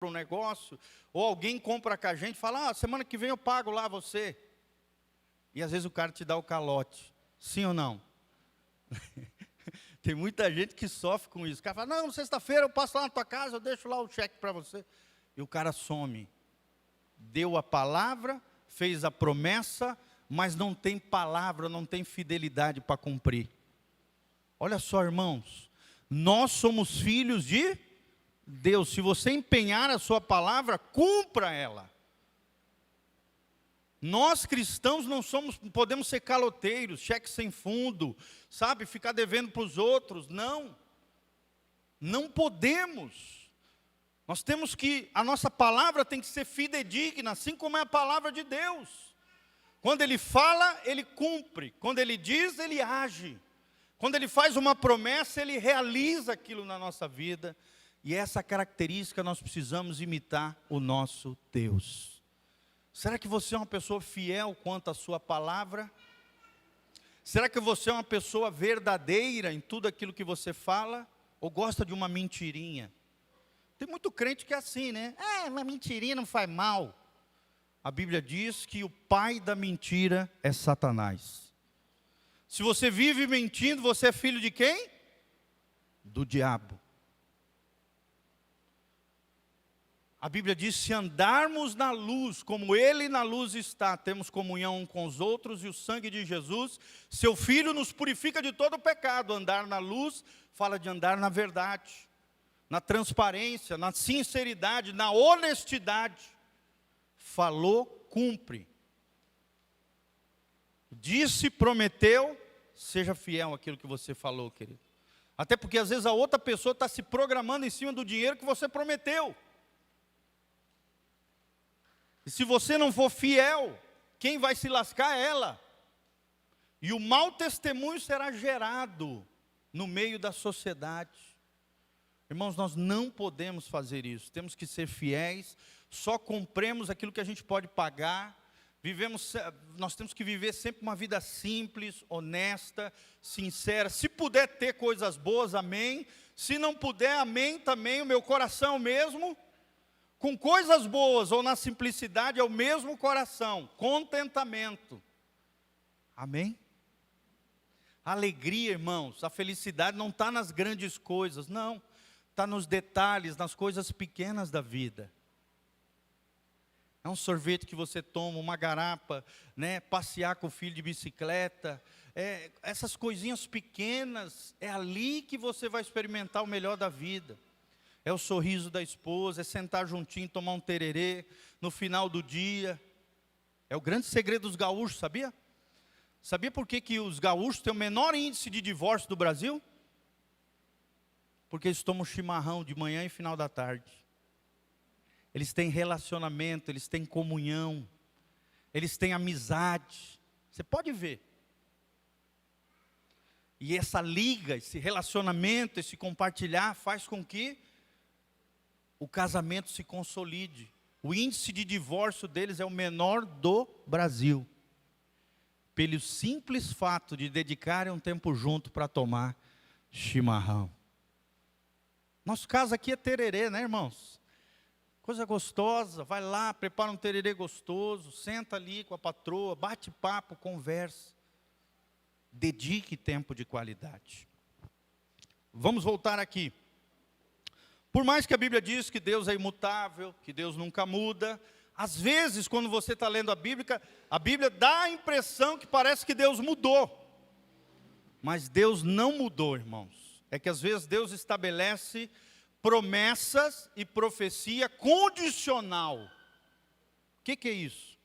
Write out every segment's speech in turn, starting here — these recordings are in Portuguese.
um negócio, ou alguém compra com a gente e fala, semana que vem eu pago lá você. E às vezes o cara te dá o calote. Sim ou não? Tem muita gente que sofre com isso. O cara fala, não, sexta-feira eu passo lá na tua casa, eu deixo lá o cheque para você. E o cara some. Deu a palavra, fez a promessa, mas não tem palavra, não tem fidelidade para cumprir. Olha só, irmãos, nós somos filhos de Deus. Se você empenhar a sua palavra, cumpra ela. Nós cristãos não podemos ser caloteiros, cheque sem fundo, sabe, ficar devendo para os outros. Não podemos. Nós temos a nossa palavra tem que ser fidedigna, assim como é a palavra de Deus. Quando Ele fala, Ele cumpre. Quando Ele diz, Ele age. Quando Ele faz uma promessa, Ele realiza aquilo na nossa vida. E essa característica nós precisamos imitar o nosso Deus. Será que você é uma pessoa fiel quanto à sua palavra? Será que você é uma pessoa verdadeira em tudo aquilo que você fala? Ou gosta de uma mentirinha? Tem muito crente que é assim, né? Uma mentirinha não faz mal. A Bíblia diz que o pai da mentira é Satanás. Se você vive mentindo, você é filho de quem? Do diabo. A Bíblia diz, se andarmos na luz, como Ele na luz está, temos comunhão com os outros, e o sangue de Jesus, seu Filho, nos purifica de todo o pecado. Andar na luz, fala de andar na verdade, na transparência, na sinceridade, na honestidade. Falou, cumpre. Disse, prometeu, seja fiel àquilo que você falou, querido. Até porque às vezes a outra pessoa está se programando em cima do dinheiro que você prometeu. E se você não for fiel, quem vai se lascar é ela. E o mau testemunho será gerado no meio da sociedade. Irmãos, nós não podemos fazer isso. Temos que ser fiéis. Só compremos aquilo que a gente pode pagar. Nós temos que viver sempre uma vida simples, honesta, sincera. Se puder ter coisas boas, amém. Se não puder, amém também. O meu coração mesmo. Com coisas boas ou na simplicidade é o mesmo coração, contentamento. Amém? A alegria, irmãos, a felicidade não está nas grandes coisas, não. Está nos detalhes, nas coisas pequenas da vida. É um sorvete que você toma, uma garapa, né? Passear com o filho de bicicleta. Essas coisinhas pequenas, é ali que você vai experimentar o melhor da vida. É o sorriso da esposa, é sentar juntinho, tomar um tererê no final do dia. É o grande segredo dos gaúchos, sabia? Sabia por que os gaúchos têm o menor índice de divórcio do Brasil? Porque eles tomam chimarrão de manhã e final da tarde. Eles têm relacionamento, eles têm comunhão, eles têm amizade. Você pode ver. E essa liga, esse relacionamento, esse compartilhar faz com que o casamento se consolide. O índice de divórcio deles é o menor do Brasil. Pelo simples fato de dedicarem um tempo junto para tomar chimarrão. Nosso caso aqui é tererê, né, irmãos? Coisa gostosa, vai lá, prepara um tererê gostoso, senta ali com a patroa, bate papo, conversa. Dedique tempo de qualidade. Vamos voltar aqui. Por mais que a Bíblia diz que Deus é imutável, que Deus nunca muda, às vezes quando você está lendo a Bíblia dá a impressão que parece que Deus mudou. Mas Deus não mudou, irmãos. É que às vezes Deus estabelece promessas e profecia condicional. O que é isso?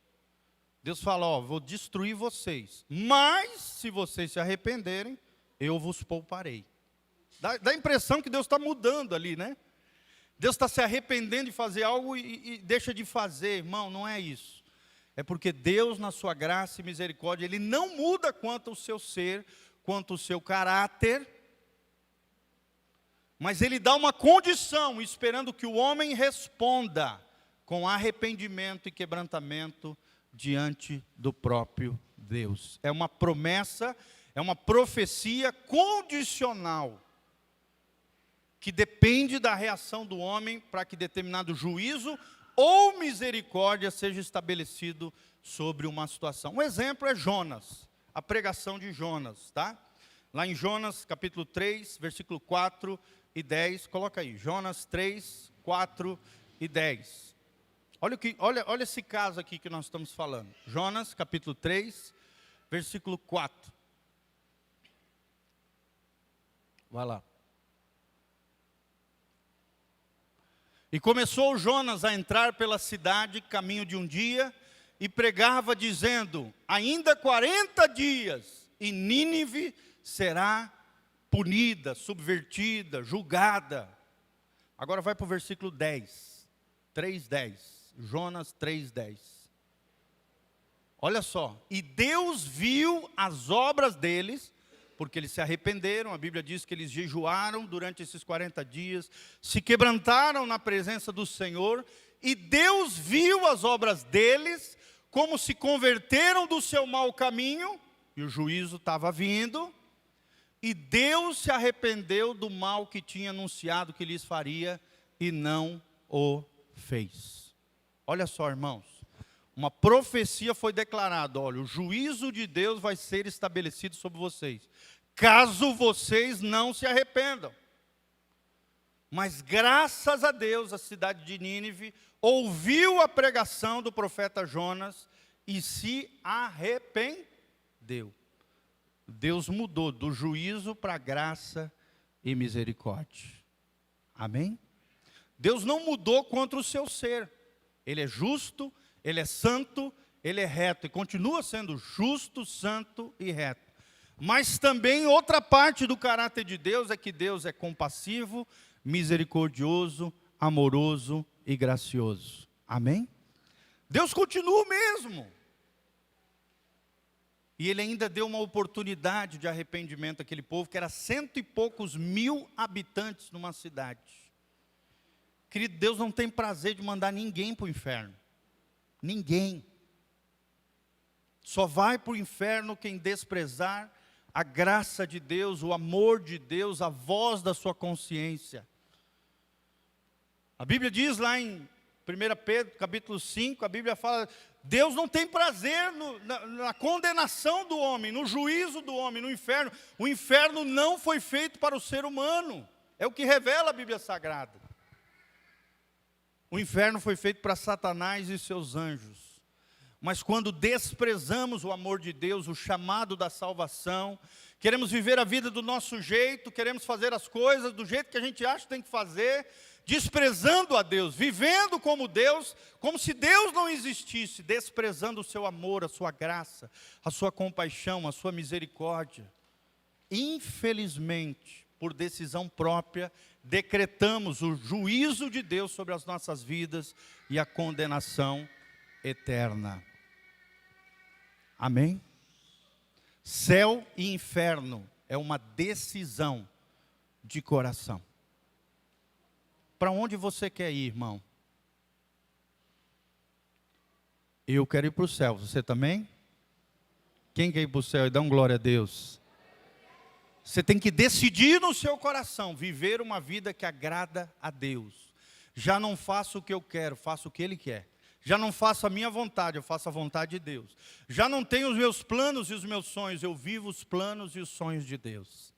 Deus fala, vou destruir vocês, mas se vocês se arrependerem, eu vos pouparei. Dá a impressão que Deus está mudando ali, né? Deus está se arrependendo de fazer algo e deixa de fazer, irmão, não é isso. É porque Deus, na sua graça e misericórdia, Ele não muda quanto ao seu ser, quanto ao seu caráter, mas Ele dá uma condição, esperando que o homem responda com arrependimento e quebrantamento diante do próprio Deus. É uma promessa, é uma profecia condicional, que depende da reação do homem para que determinado juízo ou misericórdia seja estabelecido sobre uma situação. Um exemplo é Jonas, a pregação de Jonas, tá? Lá em Jonas, capítulo 3, versículo 4 e 10, coloca aí, Jonas 3, 4 e 10. Olha esse caso aqui que nós estamos falando. Jonas, capítulo 3, versículo 4. Vai lá. E começou Jonas a entrar pela cidade, caminho de um dia, e pregava dizendo, ainda 40 dias, e Nínive será punida, subvertida, julgada. Agora vai para o versículo 10, 3:10, Jonas 3:10. Olha só, e Deus viu as obras deles, porque eles se arrependeram, a Bíblia diz que eles jejuaram durante esses 40 dias, se quebrantaram na presença do Senhor, e Deus viu as obras deles, como se converteram do seu mau caminho, e o juízo estava vindo, e Deus se arrependeu do mal que tinha anunciado que lhes faria, e não o fez. Olha só, irmãos, uma profecia foi declarada, olha, o juízo de Deus vai ser estabelecido sobre vocês, caso vocês não se arrependam. Mas graças a Deus, a cidade de Nínive ouviu a pregação do profeta Jonas e se arrependeu. Deus mudou do juízo para graça e misericórdia. Amém? Deus não mudou contra o seu ser. Ele é justo, Ele é santo, Ele é reto. E continua sendo justo, santo e reto. Mas também outra parte do caráter de Deus é que Deus é compassivo, misericordioso, amoroso e gracioso. Amém? Deus continua o mesmo. E Ele ainda deu uma oportunidade de arrependimento àquele povo, que era 100 e poucos mil habitantes numa cidade. Querido, Deus não tem prazer de mandar ninguém para o inferno. Ninguém. Só vai para o inferno quem desprezar a graça de Deus, o amor de Deus, a voz da sua consciência. A Bíblia diz lá em 1 Pedro, capítulo 5, a Bíblia fala, Deus não tem prazer na condenação do homem, no juízo do homem, no inferno. O inferno não foi feito para o ser humano. É o que revela a Bíblia Sagrada. O inferno foi feito para Satanás e seus anjos. Mas quando desprezamos o amor de Deus, o chamado da salvação, queremos viver a vida do nosso jeito, queremos fazer as coisas do jeito que a gente acha que tem que fazer, desprezando a Deus, vivendo como Deus, como se Deus não existisse, desprezando o seu amor, a sua graça, a sua compaixão, a sua misericórdia. Infelizmente, por decisão própria, decretamos o juízo de Deus sobre as nossas vidas e a condenação eterna. Amém? Céu e inferno é uma decisão de coração. Para onde você quer ir, irmão? Eu quero ir para o céu, você também? Quem quer ir para o céu e dá um glória a Deus? Você tem que decidir no seu coração, viver uma vida que agrada a Deus. Já não faço o que eu quero, faço o que Ele quer. Já não faço a minha vontade, eu faço a vontade de Deus. Já não tenho os meus planos e os meus sonhos, eu vivo os planos e os sonhos de Deus.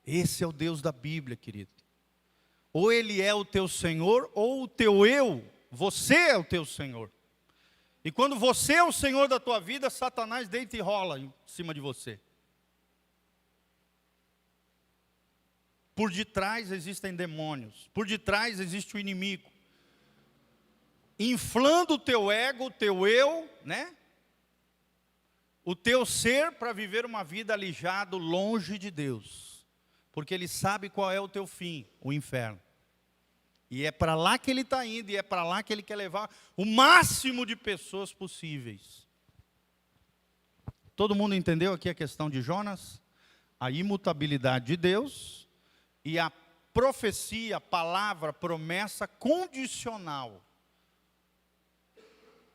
Esse é o Deus da Bíblia, querido. Ou Ele é o teu Senhor, ou o teu eu, você é o teu Senhor. E quando você é o Senhor da tua vida, Satanás deita e rola em cima de você. Por detrás existem demônios, por detrás existe o inimigo. Inflando o teu ego, o teu eu, né? O teu ser para viver uma vida alijado, longe de Deus. Porque Ele sabe qual é o teu fim, o inferno. E é para lá que Ele está indo, e é para lá que Ele quer levar o máximo de pessoas possíveis. Todo mundo entendeu aqui a questão de Jonas? A imutabilidade de Deus e a profecia, a palavra, promessa condicional.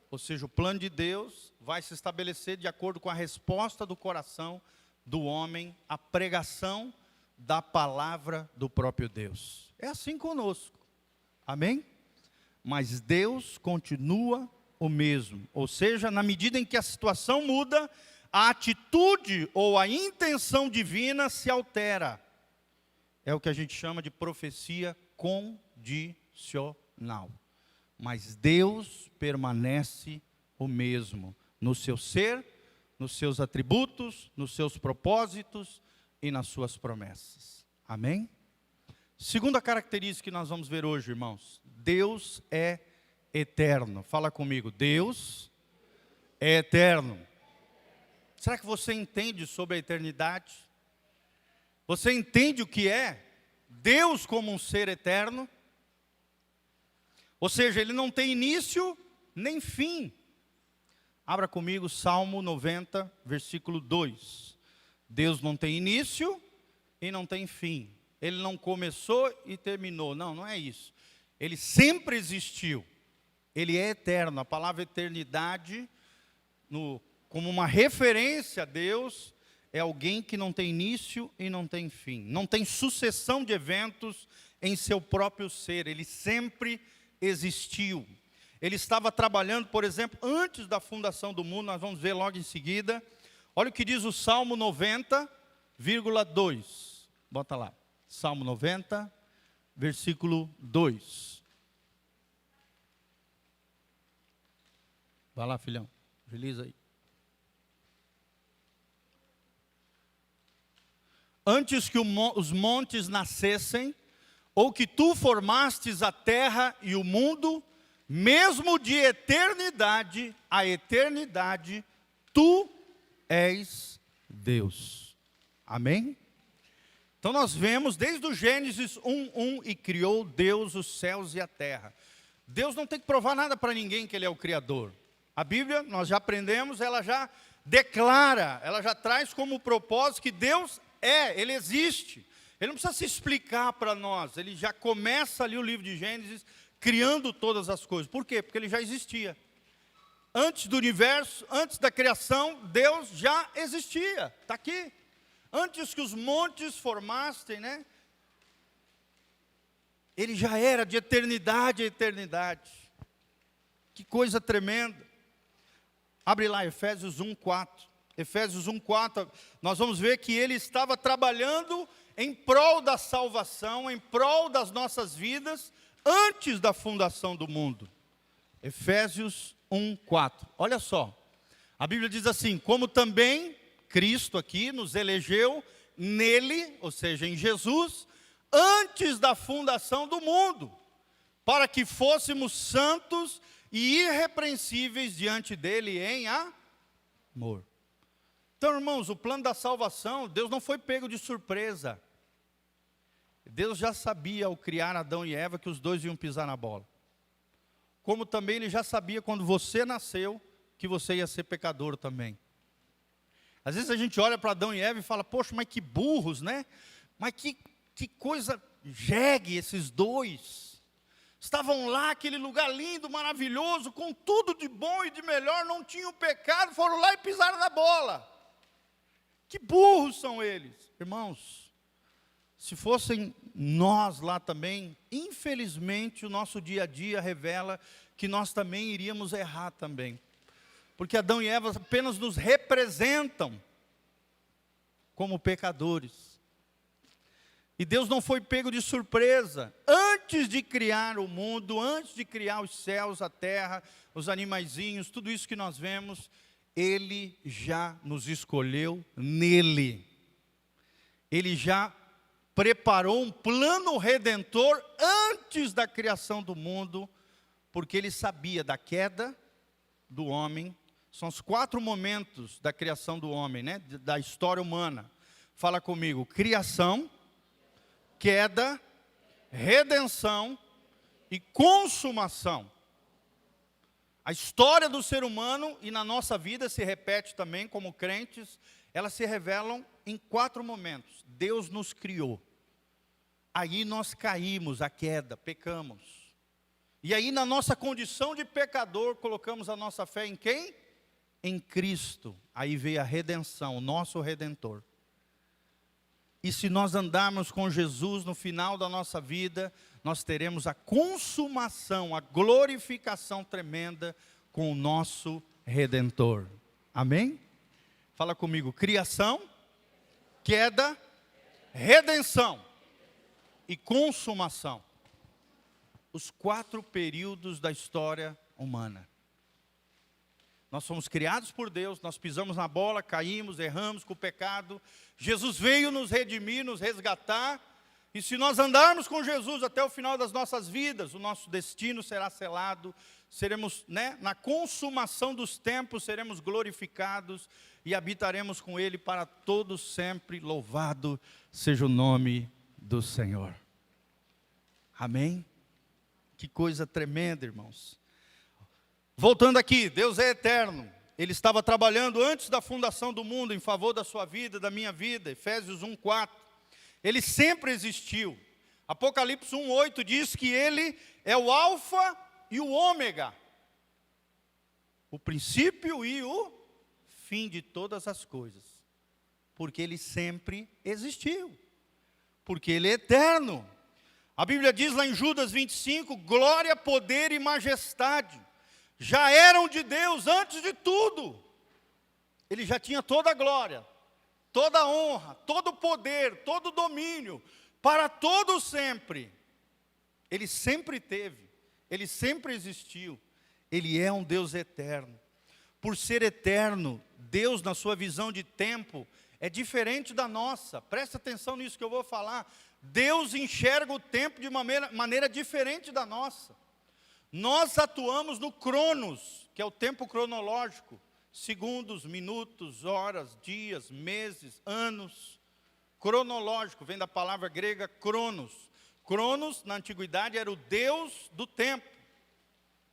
Ou seja, o plano de Deus vai se estabelecer de acordo com a resposta do coração do homem, a pregação da palavra do próprio Deus. É assim conosco. Amém? Mas Deus continua o mesmo. Ou seja, na medida em que a situação muda, a atitude ou a intenção divina se altera. É o que a gente chama de profecia condicional. Mas Deus permanece o mesmo no seu ser, nos seus atributos, nos seus propósitos e nas suas promessas. Amém? Segunda característica que nós vamos ver hoje, irmãos. Deus é eterno. Fala comigo. Deus é eterno. Será que você entende sobre a eternidade? Você entende o que é Deus como um ser eterno? Ou seja, Ele não tem início nem fim. Abra comigo Salmo 90, versículo 2. Deus não tem início e não tem fim. Ele não começou e terminou. Não, não é isso. Ele sempre existiu. Ele é eterno. A palavra eternidade, como uma referência a Deus, é alguém que não tem início e não tem fim. Não tem sucessão de eventos em seu próprio ser. Ele sempre existiu. Ele estava trabalhando, por exemplo, antes da fundação do mundo. Nós vamos ver logo em seguida. Olha o que diz o Salmo 90,2. Bota lá. Salmo 90, versículo 2. Vai lá, filhão. Agiliza aí. Antes que os montes nascessem, ou que tu formastes a terra e o mundo, mesmo de eternidade a eternidade, tu és Deus. Amém? Então nós vemos desde o Gênesis 1:1, e criou Deus os céus e a terra. Deus não tem que provar nada para ninguém que Ele é o Criador. A Bíblia, nós já aprendemos, ela já declara, ela já traz como propósito que Deus Ele existe. Ele não precisa se explicar para nós. Ele já começa ali o livro de Gênesis criando todas as coisas. Por quê? Porque Ele já existia. Antes do universo, antes da criação, Deus já existia. Está aqui. Antes que os montes formassem, né? Ele já era de eternidade a eternidade. Que coisa tremenda. Abre lá, Efésios 1:4. Efésios 1:4, nós vamos ver que Ele estava trabalhando em prol da salvação, em prol das nossas vidas, antes da fundação do mundo. Efésios 1:4. Olha só. A Bíblia diz assim: como também Cristo aqui nos elegeu nele, ou seja, em Jesus, antes da fundação do mundo, para que fôssemos santos e irrepreensíveis diante dele em amor. Então, irmãos, o plano da salvação, Deus não foi pego de surpresa. Deus já sabia ao criar Adão e Eva que os dois iam pisar na bola. Como também Ele já sabia quando você nasceu que você ia ser pecador também. Às vezes a gente olha para Adão e Eva e fala: poxa, mas que burros, né? Mas que coisa jegue esses dois. Estavam lá, aquele lugar lindo, maravilhoso, com tudo de bom e de melhor, não tinham pecado, foram lá e pisaram na bola. Que burros são eles. Irmãos, se fossem nós lá também, infelizmente o nosso dia a dia revela que nós também iríamos errar também. Porque Adão e Eva apenas nos representam como pecadores. E Deus não foi pego de surpresa. Antes de criar o mundo, antes de criar os céus, a terra, os animaizinhos, tudo isso que nós vemos, Ele já nos escolheu nele. Ele já preparou um plano redentor antes da criação do mundo, porque Ele sabia da queda do homem. São os 4 momentos da criação do homem, né? Da história humana. Fala comigo: criação, queda, redenção e consumação. A história do ser humano e na nossa vida se repete também como crentes. Elas se revelam em 4 momentos. Deus nos criou. Aí nós caímos, a queda, pecamos. E aí na nossa condição de pecador, colocamos a nossa fé em quem? Em Cristo. Aí veio a redenção, o nosso Redentor. E se nós andarmos com Jesus no final da nossa vida, nós teremos a consumação, a glorificação tremenda com o nosso Redentor. Amém? Fala comigo, criação, queda, redenção e consumação. Os 4 períodos da história humana. Nós fomos criados por Deus, nós pisamos na bola, caímos, erramos com o pecado. Jesus veio nos redimir, nos resgatar. E se nós andarmos com Jesus até o final das nossas vidas, o nosso destino será selado. Seremos, na consumação dos tempos, seremos glorificados e habitaremos com Ele para todos sempre. Louvado seja o nome do Senhor. Amém? Que coisa tremenda, irmãos. Voltando aqui, Deus é eterno. Ele estava trabalhando antes da fundação do mundo em favor da sua vida, da minha vida. Efésios 1:4. Ele sempre existiu. Apocalipse 1:8 diz que Ele é o alfa e o ômega. O princípio e o fim de todas as coisas. Porque Ele sempre existiu. Porque Ele é eterno. A Bíblia diz lá em Judas 25, glória, poder e majestade. Já eram de Deus antes de tudo. Ele já tinha toda a glória, toda a honra, todo o poder, todo o domínio, para todo sempre. Ele sempre teve, Ele sempre existiu. Ele é um Deus eterno. Por ser eterno, Deus, na sua visão de tempo, é diferente da nossa. Presta atenção nisso que eu vou falar. Deus enxerga o tempo de uma maneira diferente da nossa. Nós atuamos no cronos, que é o tempo cronológico. Segundos, minutos, horas, dias, meses, anos. Cronológico, vem da palavra grega cronos. Cronos, na antiguidade, era o Deus do tempo.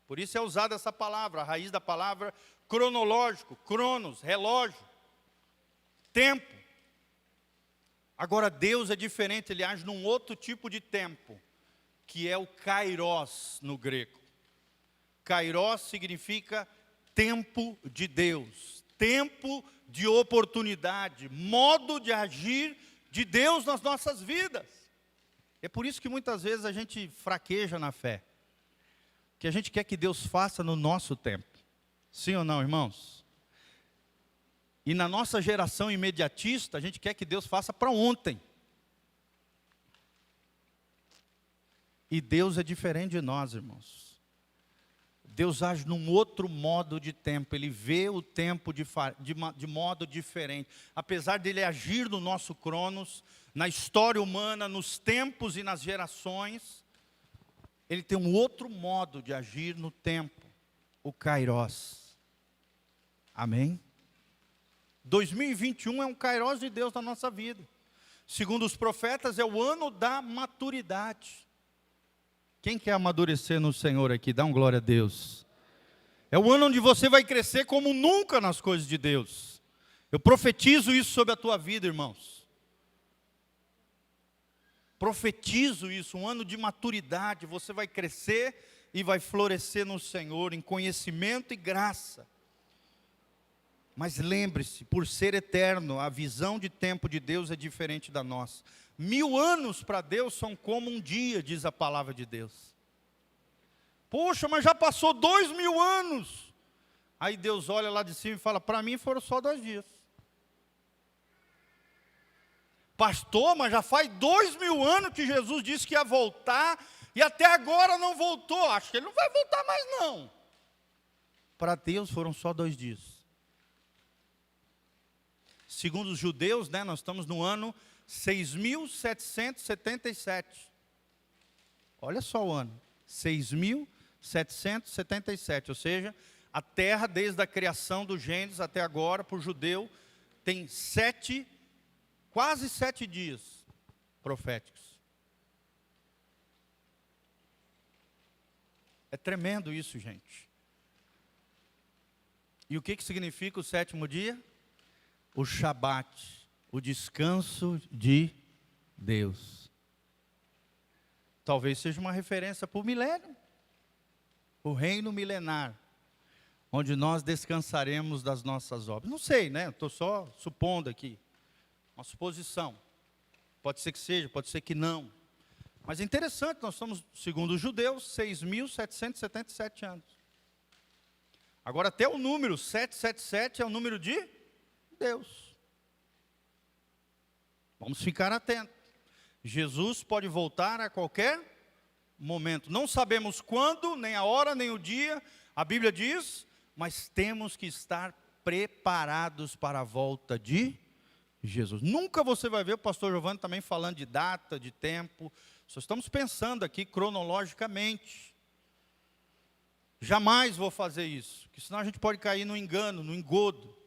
Por isso é usada essa palavra, a raiz da palavra cronológico, cronos, relógio, tempo. Agora Deus é diferente, Ele age num outro tipo de tempo, que é o kairos no grego. Kairos significa tempo de Deus, tempo de oportunidade, modo de agir de Deus nas nossas vidas. É por isso que muitas vezes a gente fraqueja na fé, que a gente quer que Deus faça no nosso tempo. Sim ou não, irmãos? E na nossa geração imediatista, a gente quer que Deus faça para ontem. E Deus é diferente de nós, irmãos. Deus age num outro modo de tempo. Ele vê o tempo de modo diferente. Apesar dele agir no nosso cronos, na história humana, nos tempos e nas gerações, Ele tem um outro modo de agir no tempo. O kairos. Amém? 2021 é um kairos de Deus na nossa vida. Segundo os profetas, é o ano da maturidade. Quem quer amadurecer no Senhor aqui? Dá um glória a Deus. É o ano onde você vai crescer como nunca nas coisas de Deus. Eu profetizo isso sobre a tua vida, irmãos. Profetizo isso, um ano de maturidade. Você vai crescer e vai florescer no Senhor em conhecimento e graça. Mas lembre-se, por ser eterno, a visão de tempo de Deus é diferente da nossa. 1000 anos para Deus são como um dia, diz a palavra de Deus. Poxa, mas já passou 2000 anos. Aí Deus olha lá de cima e fala, para mim foram só 2 dias. Pastor, mas já faz 2000 anos que Jesus disse que ia voltar, e até agora não voltou. Acho que Ele não vai voltar mais não. Para Deus foram só 2 dias. Segundo os judeus, nós estamos no ano 6.777. Olha só o ano. 6.777. Ou seja, a terra, desde a criação do Gênesis até agora, para o judeu, tem quase 7 dias proféticos. É tremendo isso, gente. E o que significa o 7º dia? O Shabat, o descanso de Deus. Talvez seja uma referência para o milênio, o reino milenar, onde nós descansaremos das nossas obras. Não sei, estou só supondo aqui, uma suposição. Pode ser que seja, pode ser que não. Mas é interessante, nós estamos, segundo os judeus, 6.777 anos. Agora até o número 777 é o número de Deus. Vamos ficar atentos. Jesus pode voltar a qualquer momento. Não sabemos quando, nem a hora, nem o dia, a Bíblia diz, mas temos que estar preparados para a volta de Jesus. Nunca você vai ver o pastor Giovanni também falando de data, de tempo. Só estamos pensando aqui cronologicamente. Jamais vou fazer isso, porque senão a gente pode cair no engano, no engodo.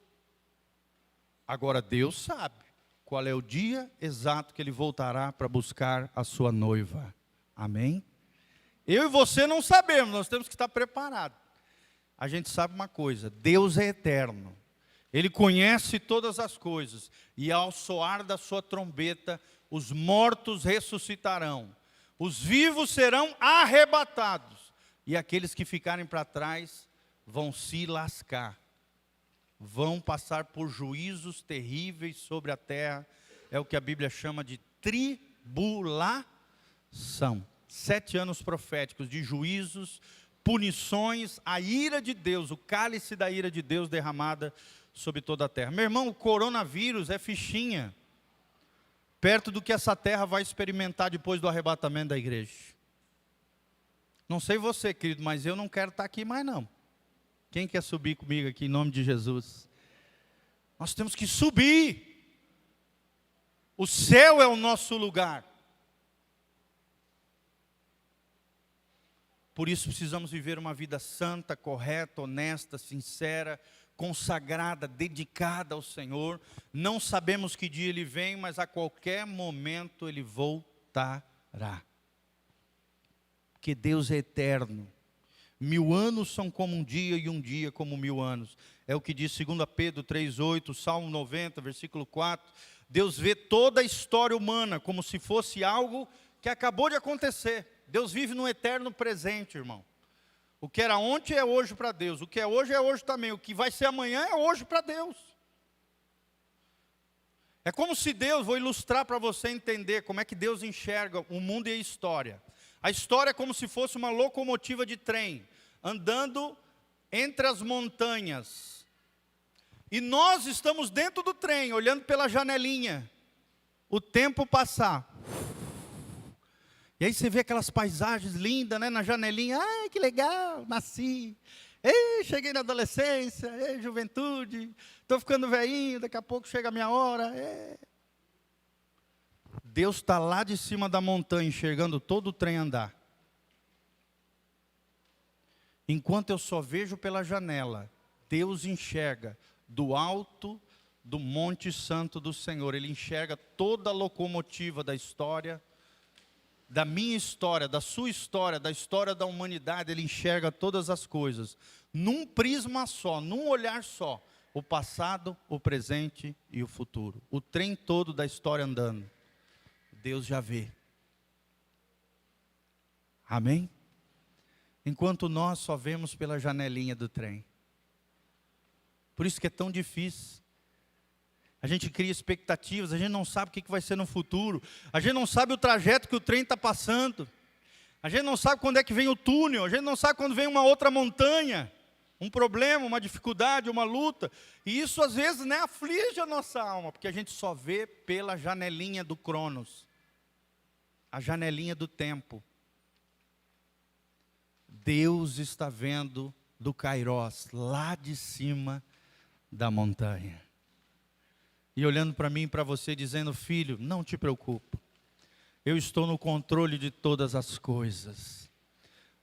Agora Deus sabe qual é o dia exato que Ele voltará para buscar a sua noiva. Amém? Eu e você não sabemos, nós temos que estar preparados. A gente sabe uma coisa, Deus é eterno. Ele conhece todas as coisas. E ao soar da sua trombeta, os mortos ressuscitarão. Os vivos serão arrebatados. E aqueles que ficarem para trás vão se lascar. Vão passar por juízos terríveis sobre a terra. É o que a Bíblia chama de tribulação. 7 anos proféticos de juízos, punições, a ira de Deus, o cálice da ira de Deus derramada sobre toda a terra. Meu irmão, o coronavírus é fichinha, perto do que essa terra vai experimentar depois do arrebatamento da igreja. Não sei você, querido, mas eu não quero estar aqui mais não. Quem quer subir comigo aqui em nome de Jesus? Nós temos que subir. O céu é o nosso lugar. Por isso precisamos viver uma vida santa, correta, honesta, sincera, consagrada, dedicada ao Senhor. Não sabemos que dia Ele vem, mas a qualquer momento Ele voltará. Porque Deus é eterno. 1000 anos são como um dia e um dia como 1000 anos. É o que diz 2 Pedro 3,8, Salmo 90, versículo 4. Deus vê toda a história humana como se fosse algo que acabou de acontecer. Deus vive no eterno presente, irmão. O que era ontem é hoje para Deus. O que é hoje também. O que vai ser amanhã é hoje para Deus. É como se Deus, vou ilustrar para você entender como é que Deus enxerga o mundo e a história. A história é como se fosse uma locomotiva de trem, andando entre as montanhas. E nós estamos dentro do trem, olhando pela janelinha. O tempo passar. E aí você vê aquelas paisagens lindas, né, na janelinha. Ai, que legal, nasci. Ei, cheguei na adolescência, ei, juventude. Estou ficando velhinho, daqui a pouco chega a minha hora. Deus está lá de cima da montanha, enxergando todo o trem andar. Enquanto eu só vejo pela janela, Deus enxerga do alto do Monte Santo do Senhor. Ele enxerga toda a locomotiva da história, da minha história, da sua história, da história da humanidade. Ele enxerga todas as coisas, num prisma só, num olhar só. O passado, o presente e o futuro. O trem todo da história andando. Deus já vê. Amém? Enquanto nós só vemos pela janelinha do trem. Por isso que é tão difícil. A gente cria expectativas, a gente não sabe o que vai ser no futuro. A gente não sabe o trajeto que o trem está passando. A gente não sabe quando é que vem o túnel. A gente não sabe quando vem uma outra montanha. Um problema, uma dificuldade, uma luta. E isso às vezes, né, aflige a nossa alma. Porque a gente só vê pela janelinha do Cronos. A janelinha do tempo. Deus está vendo do Kairós, lá de cima da montanha. E olhando para mim e para você, dizendo: filho, não te preocupe. Eu estou no controle de todas as coisas.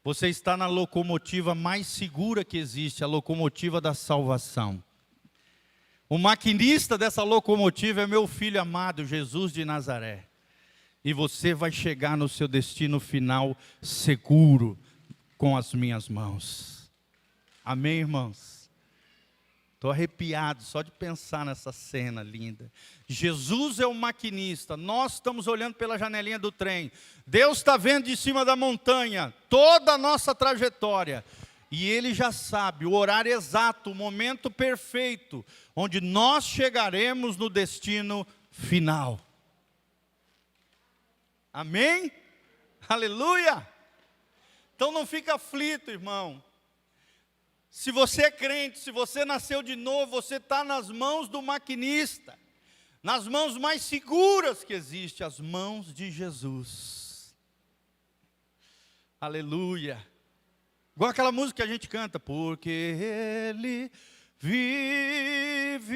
Você está na locomotiva mais segura que existe, a locomotiva da salvação. O maquinista dessa locomotiva é meu filho amado, Jesus de Nazaré. E você vai chegar no seu destino final seguro com as minhas mãos. Amém, irmãos? Estou arrepiado só de pensar nessa cena linda. Jesus é o maquinista, nós estamos olhando pela janelinha do trem. Deus está vendo de cima da montanha toda a nossa trajetória. E Ele já sabe o horário exato, o momento perfeito, onde nós chegaremos no destino final. Amém? Aleluia! Então não fica aflito, irmão. Se você é crente, se você nasceu de novo, você está nas mãos do maquinista, nas mãos mais seguras que existem, as mãos de Jesus. Aleluia! Igual aquela música que a gente canta, porque Ele vive,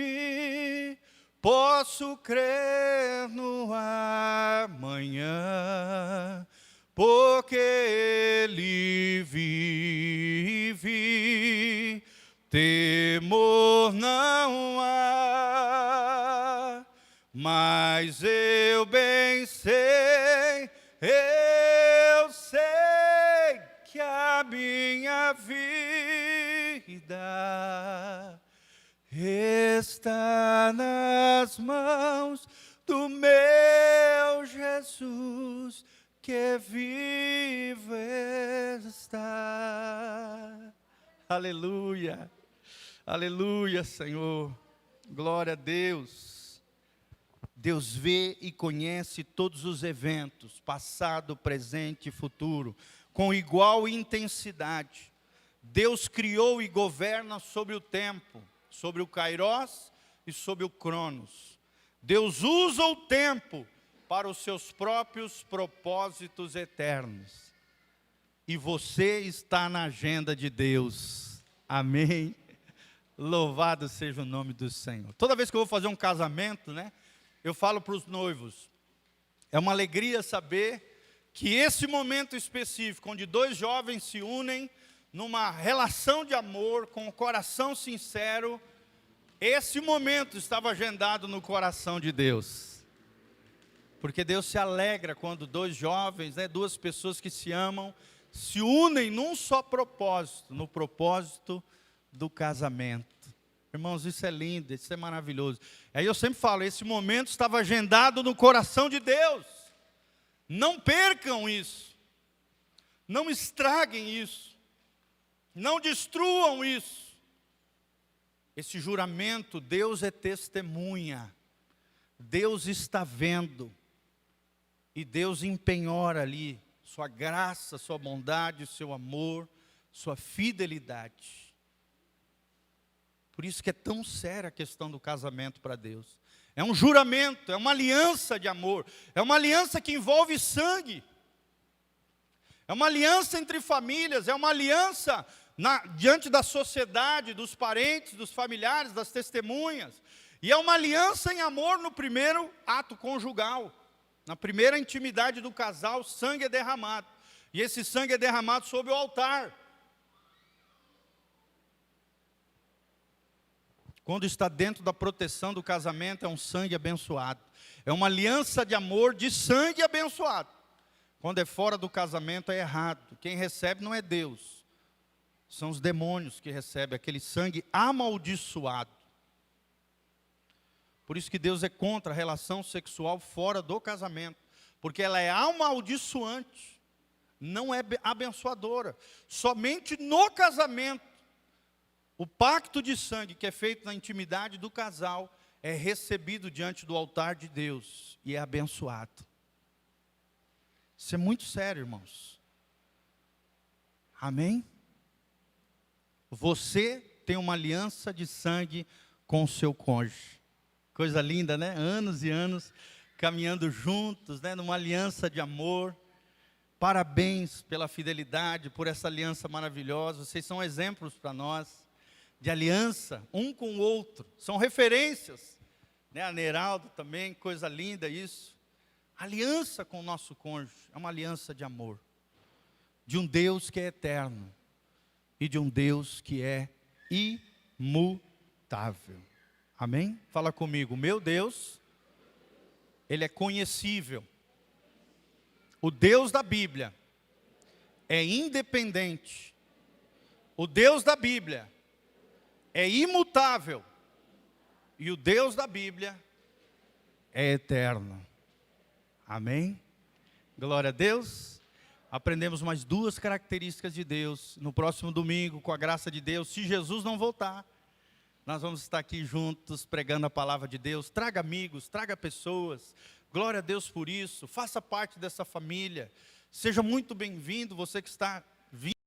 posso crer no amanhã, porque Ele vive, temor não há, mas eu bem sei, eu sei que a minha vida está nas mãos do meu Jesus, que vivo está. Aleluia, aleluia, Senhor, glória a Deus. Deus vê e conhece todos os eventos, passado, presente e futuro, com igual intensidade. Deus criou e governa sobre o tempo, sobre o Kairos e sobre o Cronos. Deus usa o tempo para os seus próprios propósitos eternos. E você está na agenda de Deus. Amém? Louvado seja o nome do Senhor. Toda vez que eu vou fazer um casamento, eu falo para os noivos, é uma alegria saber que esse momento específico, onde dois jovens se unem numa relação de amor, com o coração sincero, esse momento estava agendado no coração de Deus. Porque Deus se alegra quando dois jovens, duas pessoas que se amam, se unem num só propósito, no propósito do casamento. Irmãos, isso é lindo, isso é maravilhoso. Aí eu sempre falo, esse momento estava agendado no coração de Deus. Não percam isso, não estraguem isso, não destruam isso. Esse juramento, Deus é testemunha, Deus está vendo, e Deus empenhora ali sua graça, sua bondade, seu amor, sua fidelidade. Por isso que é tão séria a questão do casamento para Deus. É um juramento, é uma aliança de amor, é uma aliança que envolve sangue, é uma aliança entre famílias, é uma aliança diante da sociedade, dos parentes, dos familiares, das testemunhas, e é uma aliança em amor no primeiro ato conjugal, na primeira intimidade do casal, sangue é derramado, e esse sangue é derramado sobre o altar. Quando está dentro da proteção do casamento, é um sangue abençoado. É uma aliança de amor de sangue abençoado. Quando é fora do casamento, é errado. Quem recebe não é Deus. São os demônios que recebem aquele sangue amaldiçoado. Por isso que Deus é contra a relação sexual fora do casamento. Porque ela é amaldiçoante, não é abençoadora. Somente no casamento, o pacto de sangue que é feito na intimidade do casal é recebido diante do altar de Deus e é abençoado. Isso é muito sério, irmãos. Amém? Você tem uma aliança de sangue com o seu cônjuge. Coisa linda, né? Anos e anos caminhando juntos, numa aliança de amor. Parabéns pela fidelidade, por essa aliança maravilhosa. Vocês são exemplos para nós de aliança, um com o outro, são referências, a Neraldo também, coisa linda isso, aliança com o nosso cônjuge, é uma aliança de amor, de um Deus que é eterno, e de um Deus que é imutável, amém? Fala comigo, meu Deus, Ele é conhecível, o Deus da Bíblia é independente, o Deus da Bíblia é imutável, e o Deus da Bíblia é eterno. Amém? Glória a Deus. Aprendemos mais duas características de Deus. No próximo domingo, com a graça de Deus, se Jesus não voltar, nós vamos estar aqui juntos pregando a palavra de Deus. Traga amigos, traga pessoas, Glória a Deus por isso. Faça parte dessa família. Seja muito bem-vindo, você que está vindo.